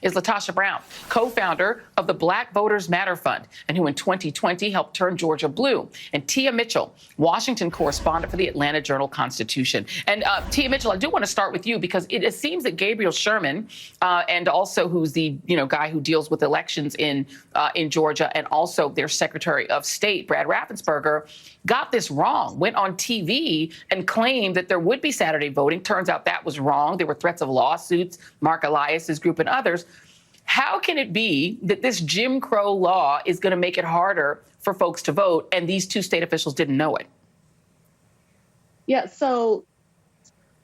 is LaTosha Brown, co-founder of the Black Voters Matter Fund, and who in 2020 helped turn Georgia blue. And Tia Mitchell, Washington correspondent for the Atlanta Journal-Constitution. And Tia Mitchell, I do want to start with you because it seems that Gabriel Sherman, and also who's the guy who deals with elections in Georgia, and also their Secretary of State, Brad Raffensperger, got this wrong, went on TV and claimed that there would be Saturday voting. Turns out that was wrong. There were threats of lawsuits, Mark Elias's group and others. How can it be that this Jim Crow law is going to make it harder for folks to vote, and these two state officials didn't know it? Yeah, so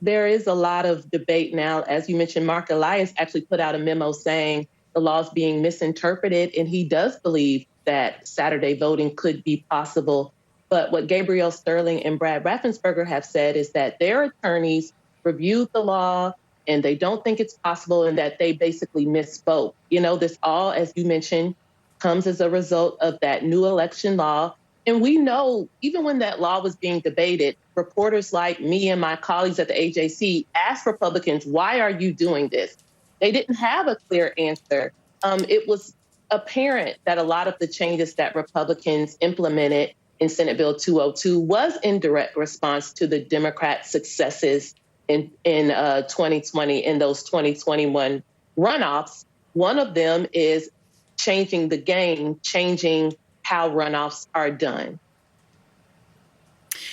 there is a lot of debate now. As you mentioned, Mark Elias actually put out a memo saying the law is being misinterpreted, and he does believe that Saturday voting could be possible. But what Gabrielle Sterling and Brad Raffensperger have said is that their attorneys reviewed the law and they don't think it's possible, and that they basically misspoke. This all, as you mentioned, comes as a result of that new election law. And we know, even when that law was being debated, reporters like me and my colleagues at the AJC asked Republicans, why are you doing this? They didn't have a clear answer. It was apparent that a lot of the changes that Republicans implemented in Senate Bill 202 was in direct response to the Democrat successes in 2020 in those 2021 runoffs. One of them is changing the game, changing how runoffs are done.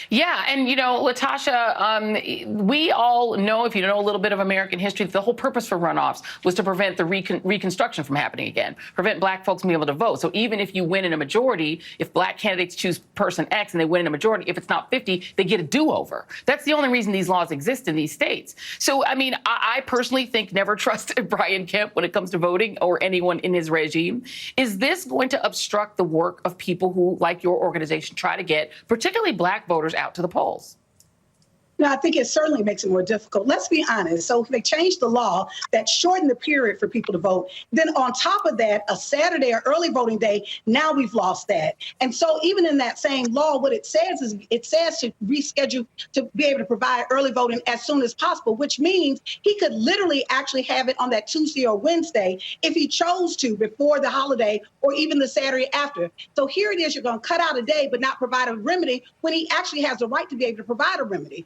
Yeah, and LaTosha, we all know, if you know a little bit of American history, the whole purpose for runoffs was to prevent the reconstruction from happening again, prevent black folks from being able to vote. So even if you win in a majority, if black candidates choose person X and they win in a majority, if it's not 50, they get a do-over. That's the only reason these laws exist in these states. So, I personally think never trust Brian Kemp when it comes to voting, or anyone in his regime. Is this going to obstruct the work of people who, like your organization, try to get particularly black voters out to the polls? No, I think it certainly makes it more difficult. Let's be honest. So if they change the law that shortened the period for people to vote, then on top of that, a Saturday or early voting day, now we've lost that. And so even in that same law, what it says is it says to reschedule to be able to provide early voting as soon as possible, which means he could literally actually have it on that Tuesday or Wednesday if he chose to before the holiday or even the Saturday after. So here it is, you're going to cut out a day but not provide a remedy when he actually has the right to be able to provide a remedy.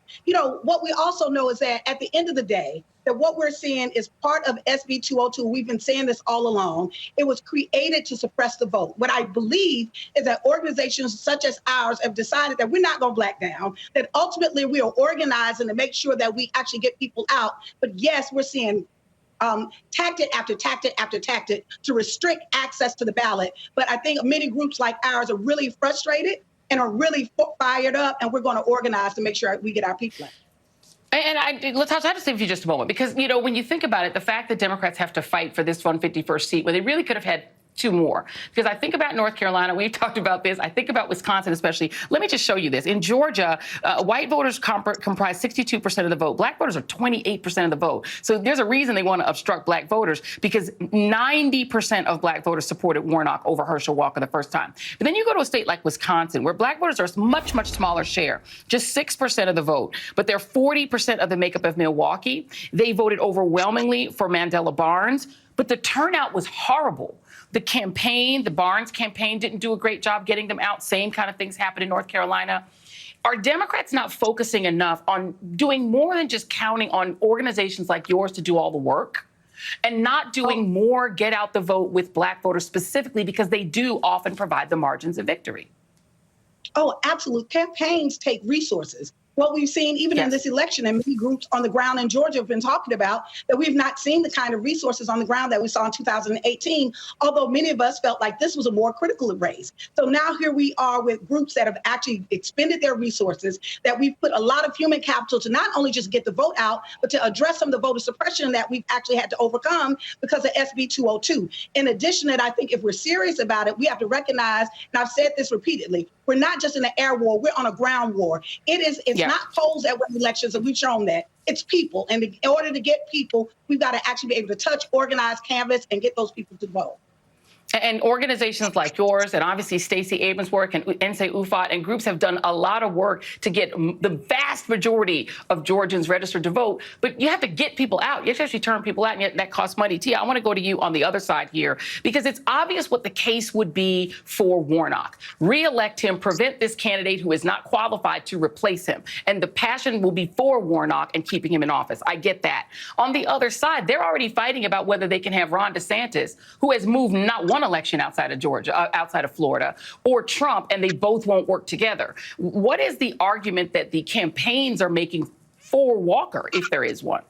What we also know is that at the end of the day, that what we're seeing is part of SB 202. We've been saying this all along. It was created to suppress the vote. What I believe is that organizations such as ours have decided that we're not going to back down, that ultimately we are organizing to make sure that we actually get people out. But yes, we're seeing tactic after tactic after tactic to restrict access to the ballot. But I think many groups like ours are really frustrated and are really fired up, and we're going to organize to make sure we get our people out. And LaTosha, I just say for you just a moment, because, when you think about it, the fact that Democrats have to fight for this 151st seat, where they really could have had two more. Because I think about North Carolina, we've talked about this. I think about Wisconsin especially. Let me just show you this. In Georgia, white voters comprise 62% of the vote. Black voters are 28% of the vote. So there's a reason they want to obstruct black voters, because 90% of black voters supported Warnock over Herschel Walker the first time. But then you go to a state like Wisconsin, where black voters are a much, much smaller share, just 6% of the vote. But they're 40% of the makeup of Milwaukee. They voted overwhelmingly for Mandela Barnes, but the turnout was horrible. The Barnes campaign didn't do a great job getting them out. Same kind of things happened in North Carolina. Are Democrats not focusing enough on doing more than just counting on organizations like yours to do all the work, and not doing more get out the vote with black voters specifically, because they do often provide the margins of victory? Oh, absolutely. Campaigns take resources. What we've seen even in this election, and many groups on the ground in Georgia have been talking about, that we've not seen the kind of resources on the ground that we saw in 2018, although many of us felt like this was a more critical race. So now here we are with groups that have actually expended their resources, that we've put a lot of human capital to not only just get the vote out, but to address some of the voter suppression that we've actually had to overcome because of SB 202. In addition, that I think if we're serious about it, we have to recognize, and I've said this repeatedly, we're not just in an air war, we're on a ground war. It's not polls that win elections, and we've shown that. It's people. And in order to get people, we've got to actually be able to touch, organize, canvas, and get those people to vote. And organizations like yours, and obviously Stacey Abrams' work and NSA UFOT and groups have done a lot of work to get the vast majority of Georgians registered to vote. But you have to get people out. You have to actually turn people out, and yet that costs money. Tia, I want to go to you on the other side here, because it's obvious what the case would be for Warnock. Re-elect him, prevent this candidate who is not qualified to replace him. And the passion will be for Warnock and keeping him in office. I get that. On the other side, they're already fighting about whether they can have Ron DeSantis, who has moved not one election outside of Georgia, outside of Florida, or Trump, and they both won't work together. What is the argument that the campaigns are making for Walker, if there is one?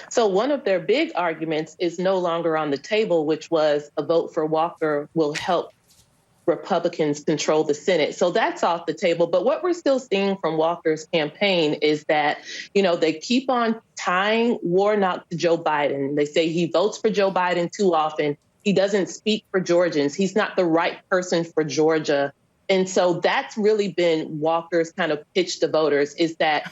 So one of their big arguments is no longer on the table, which was a vote for Walker will help Republicans control the Senate. So that's off the table. But what we're still seeing from Walker's campaign is that, they keep on tying Warnock to Joe Biden. They say he votes for Joe Biden too often. He doesn't speak for Georgians. He's not the right person for Georgia. And so that's really been Walker's kind of pitch to voters, is that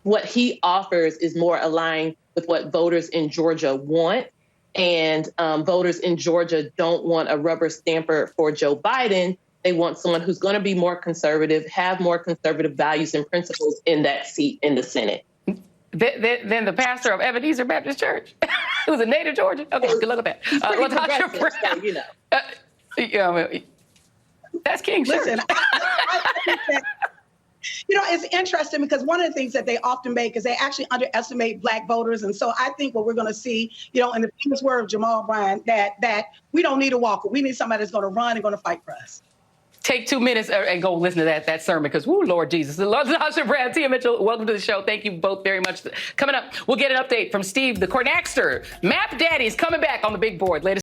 what he offers is more aligned with what voters in Georgia want. And voters in Georgia don't want a rubber stamper for Joe Biden. They want someone who's going to be more conservative, have more conservative values and principles in that seat in the Senate. Then the pastor of Ebenezer Baptist Church, who's a native Georgian. Okay, good luck at that. LaTosha Brown. That's King. Listen, I think that, it's interesting because one of the things that they often make is they actually underestimate Black voters. And so I think what we're going to see, in the famous word of Jamal Bryant, that we don't need a Walker. We need somebody that's going to run and going to fight for us. Take 2 minutes and go listen to that sermon, because, woo, Lord Jesus. LaTosha Brown, Tia Mitchell, welcome to the show. Thank you both very much. Coming up, we'll get an update from Steve, the Cornexter. Map Daddy is coming back on the big board. Latest